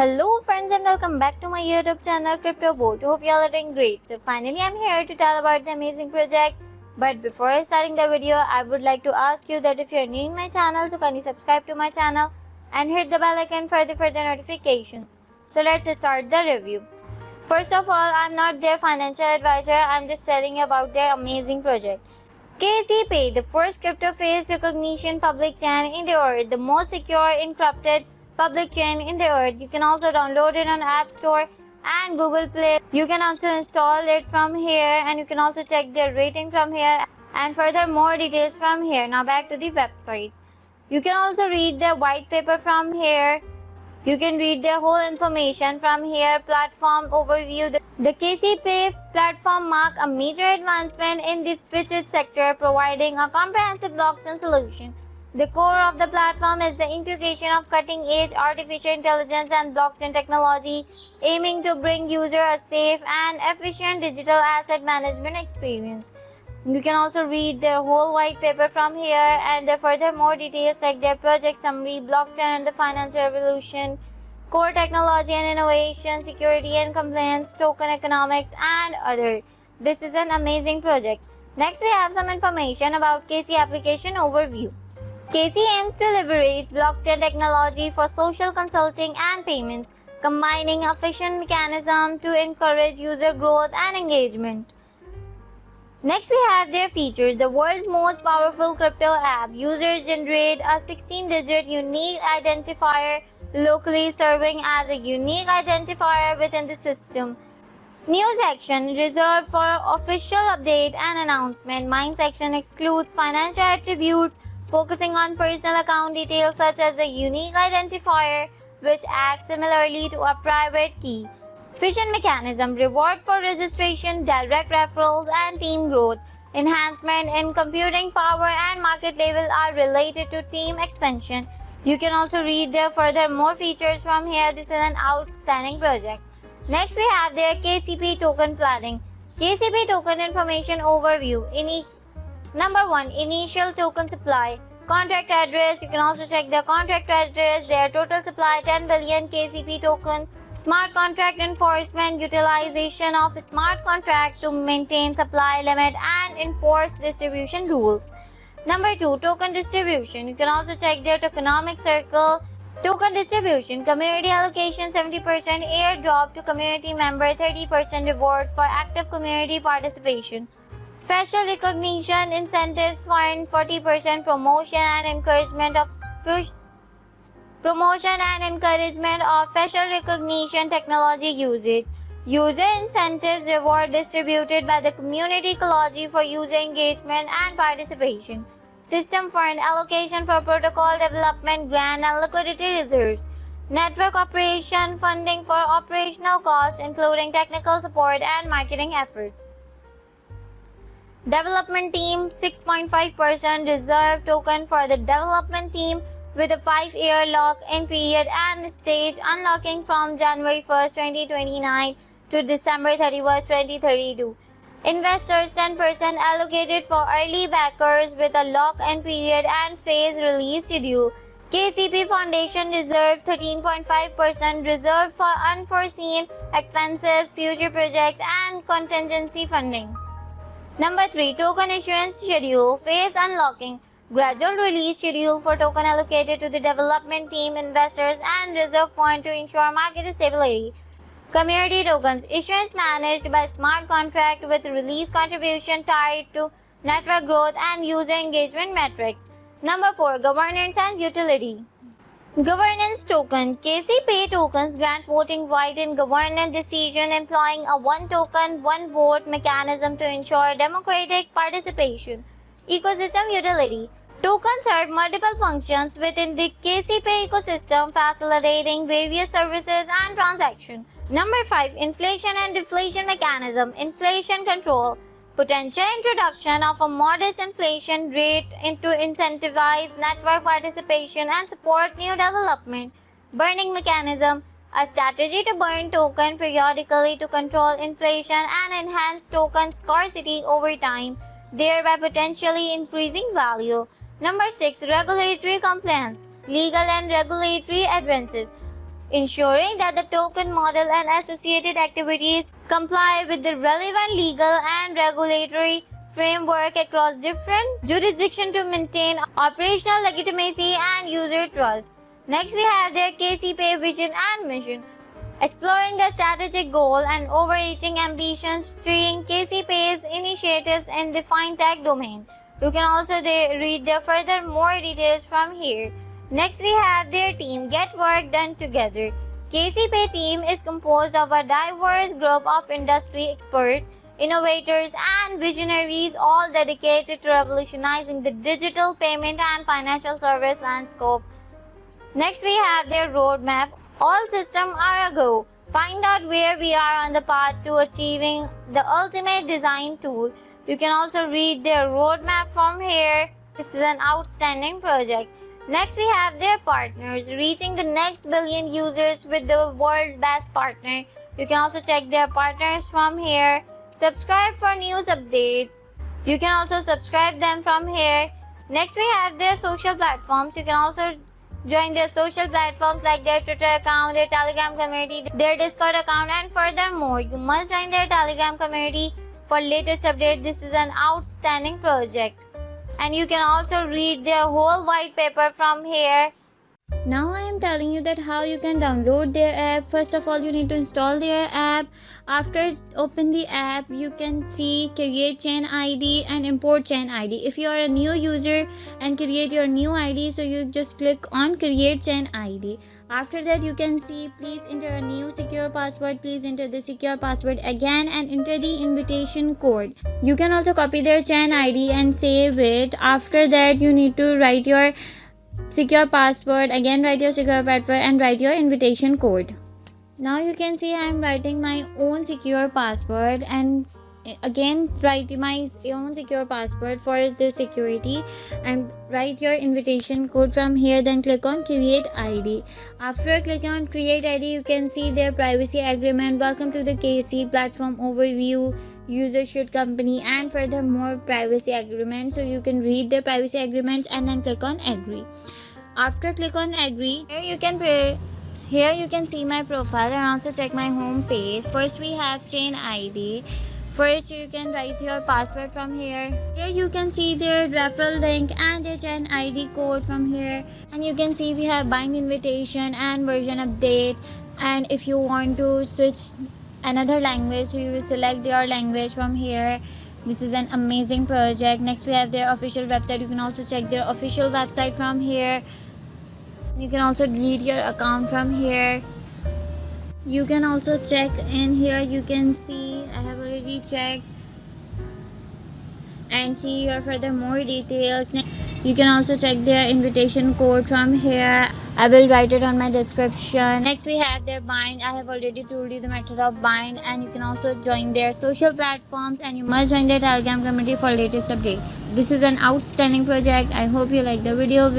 Hello friends and welcome back to my YouTube channel Crypto Boat. Hope you all are doing great. So finally I'm here to tell about the amazing project. But before starting the video, I would like to ask you that if you are new in my channel, so kindly subscribe to my channel and hit the bell icon for the further notifications. So let's start the review. First of all, I'm not their financial advisor. I'm just telling you about their amazing project. KCPay, the first crypto face recognition public chain in the world, the most secure encrypted public chain in the earth. You can also download it on App Store and Google Play. You can also install it from here and you can also check their rating from here and further more details from here. Now back to the website. You can also read the white paper from here. You can read the whole information from here. Platform overview. The KCPay platform marks a major advancement in the fintech sector, providing a comprehensive blockchain solution. The core of the platform is the integration of cutting-edge artificial intelligence and blockchain technology, aiming to bring users a safe and efficient digital asset management experience. You can also read their whole white paper from here and further more details like their project summary, blockchain and the financial revolution, core technology and innovation, security and compliance, token economics and other. This is an amazing project. Next we have some information about KC application overview. KC aims to leverage blockchain technology for social consulting and payments, combining efficient mechanism to encourage user growth and engagement. Next we have their features. The world's most powerful crypto app. Users generate a 16-digit unique identifier locally, serving as a unique identifier within the system. News section reserved for official update and announcement. Mine section excludes financial attributes, focusing on personal account details such as the unique identifier, which acts similarly to a private key. Fission mechanism, reward for registration, direct referrals, and team growth. Enhancement in computing power and market level are related to team expansion. You can also read their further more features from here. This is an outstanding project. Next we have their KCP token planning. KCP token information overview. Number 1. Initial token supply. Contract address. You can also check their contract address. Their total supply 10 billion KCP tokens. Smart contract enforcement. Utilization of smart contract to maintain supply limit and enforce distribution rules. Number 2. Token distribution. You can also check their tokenomic circle. Token distribution. Community allocation 70%, airdrop to community member, 30% rewards for active community participation. Facial recognition incentives fund 40%, promotion and encouragement of facial recognition technology usage. User incentives reward distributed by the community ecology for user engagement and participation. System fund allocation for protocol development, grant and liquidity reserves. Network operation funding for operational costs including technical support and marketing efforts. Development team 6.5% reserve token for the development team with a 5-year lock-in period and stage unlocking from January 1st, 2029 to December 31st, 2032. Investors 10% allocated for early backers with a lock-in period and phase release schedule. KCP Foundation reserve 13.5% reserved for unforeseen expenses, future projects and contingency funding. Number 3. Token issuance schedule. Phase unlocking. Gradual release schedule for token allocated to the development team, investors and reserve fund to ensure market stability. Community tokens. Issuance managed by smart contract with release contribution tied to network growth and user engagement metrics. Number 4. Governance and utility. Governance token. KCPay tokens grant voting right in governance decision, employing a one token, one vote mechanism to ensure democratic participation. Ecosystem utility. Tokens serve multiple functions within the KCPay ecosystem, facilitating various services and transactions. Number 5. Inflation and deflation mechanism. Inflation control. Potential introduction of a modest inflation rate to incentivize network participation and support new development. Burning mechanism. A strategy to burn token periodically to control inflation and enhance token scarcity over time, thereby potentially increasing value. Number 6. Regulatory compliance. Legal and regulatory advances. ensuring that the token model and associated activities comply with the relevant legal and regulatory framework across different jurisdictions to maintain operational legitimacy and user trust. Next, we have their KCPay vision and mission. Exploring the strategic goal and overarching ambitions steering KCPay's initiatives in the fintech domain. You can also read their further more details from here. Next, we have their team, Get Work Done Together. KCPay team is composed of a diverse group of industry experts, innovators, and visionaries, all dedicated to revolutionizing the digital payment and financial service landscape. Next, we have their roadmap. All systems are a go. Find out where we are on the path to achieving the ultimate design tool. You can also read their roadmap from here. This is an outstanding project. Next, we have their partners, reaching the next billion users with the world's best partner. You can also check their partners from here. Subscribe for news update. You can also subscribe them from here. Next, we have their social platforms. You can also join their social platforms like their Twitter account, their Telegram community, their Discord account, and furthermore, you must join their Telegram community for latest update. This is an outstanding project. And you can also read their whole white paper from here. Now I am telling you that how you can download their app. First of all, you need to install their app. After open the app, you can see create chain ID and import chain ID. If you are a new user and create your new ID, so you just click on create chain ID. After that, you can see please enter a new secure password. Please enter the secure password again and enter the invitation code. You can also copy their chain ID and save it. After that, you need to write your secure password, again write your secure password and write your invitation code. Now you can see I am writing my own secure password and again write my own secure password for the security and write your invitation code from here. Then click on create ID. After clicking on create ID, you can see their privacy agreement, welcome to the KC platform overview, user should company, and furthermore privacy agreement. So you can read their privacy agreements and then click on agree. After click on agree, here you can see my profile and also check my home page. First we have chain ID. First you can write your password from here. Here you can see their referral link and their chain ID code from here. And you can see we have buying invitation and version update. And if you want to switch another language, so you will select your language from here. This is an amazing project. Next we have their official website. You can also check their official website from here. You can also delete your account from here. You can also check in here. You can see I have already checked and see your further more details. You can also check their invitation code from here. I will write it on my description. Next we have their bind. I have already told you the method of bind, and you can also join their social platforms and you must join their Telegram community for latest update. This is an outstanding project. I hope you like the video.